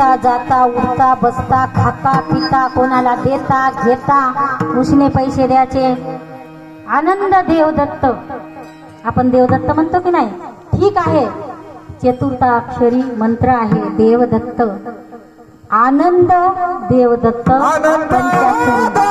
येता जाता उठता बसता खाता पिता कोणाला देता घेता उसने पैसे द्यायचे. आनंद देवदत्त. आपण देवदत्त म्हणतो की नाही? ठीक आहे, चतुर्थाक्षरी मंत्र आहे देवदत्त. आनंद देवदत्त पंचाक्षरी.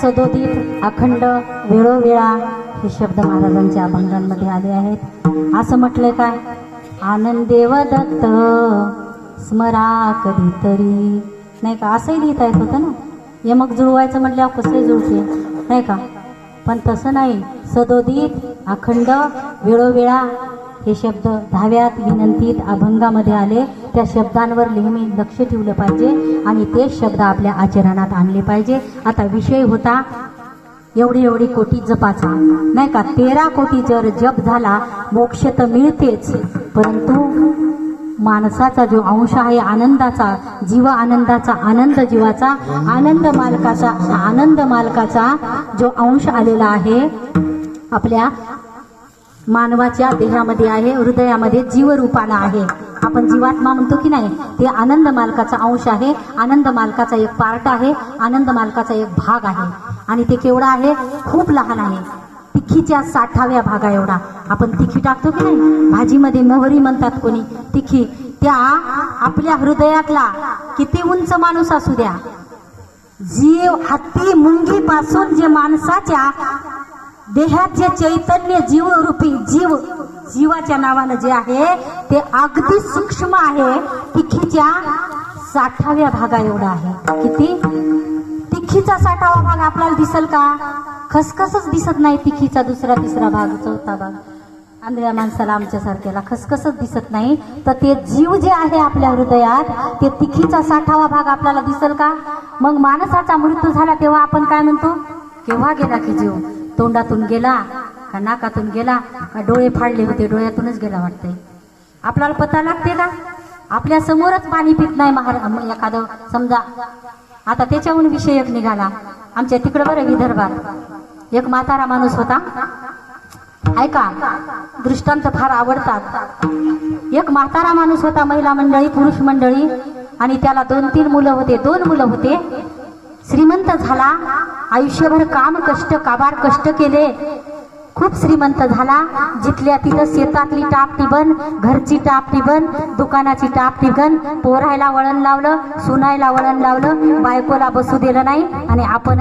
सदोदित अखंड वेळोवेळा हे शब्द महाराजांच्या अभंगांमध्ये आले आहेत. असं म्हटलंय काय? आनंदेव दत्त स्मरा कधीतरी, नाही का? असंही लिहिता येत होतं ना. यमक जुळवायचं म्हटल्यावर कसंही जुळते, नाही का? पण तसं नाही. सदोदित अखंड वेळोवेळा हे शब्द 10व्यात विनंतीत अभंगामध्ये आले. त्या शब्दांवर नेहमी लक्ष ठेवलं पाहिजे आणि ते शब्द आपल्या आचरणात आणले पाहिजे. आता विषय होता एवढी कोटी जपाचा, नाही का? 13 कोटी जर जप झाला मोक्ष तर मिळतेच, परंतु माणसाचा जो अंश आहे आनंदाचा, जीव आनंदाचा, आनंद जीवाचा, आनंद मालकाचा जो अंश आलेला आहे आपल्या मानवाच्या देहामध्ये आहे, हृदयामध्ये जीवरूपाला आहे. आपण जीवात्मा म्हणतो की नाही? ते आनंद मालकाचा अंश आहे. आनंद मालकाचा एक पार्ट आहे, आनंद मालकाचा एक भाग आहे. आणि ते केवढा आहे? खूप लहान आहे. तिखीच्या 60व्या भागा एवढा. आपण तिखी टाकतो की नाही? भाजीमध्ये मोहरी म्हणतात कोणी, तिखी. त्या आपल्या हृदयातला किती उंच माणूस असू द्या, जीव हत्ती मुंगी पासून जे माणसाच्या देहात जे चैतन्य जीवरूपी जीवाच्या नावानं जे आहे ते अगदी सूक्ष्म आहे. तिखीच्या 60व्या भागा एवढा आहे. किती? तिखीचा 60वा भाग आपल्याला दिसल का? खसखसच दिसत नाही. तिखीचा 2रा 3रा भाग 4था भाग आंधळ्या माणसाला आमच्यासारख्याला खसखसच दिसत नाही. तर ते जीव जे आहे आपल्या हृदयात ते तिखीचा 60वा भाग आपल्याला दिसल का? मग माणसाचा मृत्यू झाला तेव्हा आपण काय म्हणतो? केव्हा गेला की जीव? तोंडातून गेला का नाकातून गेला का डोळे फाडले होते डोळ्यातूनच गेला वाटतंय? आपल्याला पता लागते का? आपल्या समोरच पाणी पित नाही एखादं समजा. आता त्याच्याहून विषय एक निघाला आमच्या तिकडं बरं विदर्भात. एक म्हातारा माणूस होता, ऐका दृष्टांत फार आवडतात. एक म्हातारा माणूस होता, महिला मंडळी पुरुष मंडळी, आणि त्याला 2-3 मुलं होते. 2 मुलं होते. श्रीमंत झाला, आयुष्यभर काम कष्ट काबाड कष्ट केले, खूप श्रीमंत झाला. जिथल्या तिथं शेतातली टापटी बन, घरची टापटी बन, दुकानाची टापटी बन, पोरायला वळण लावलं, सुनायला वळण लावलं, बायकोला बसू दिलं नाही आणि आपण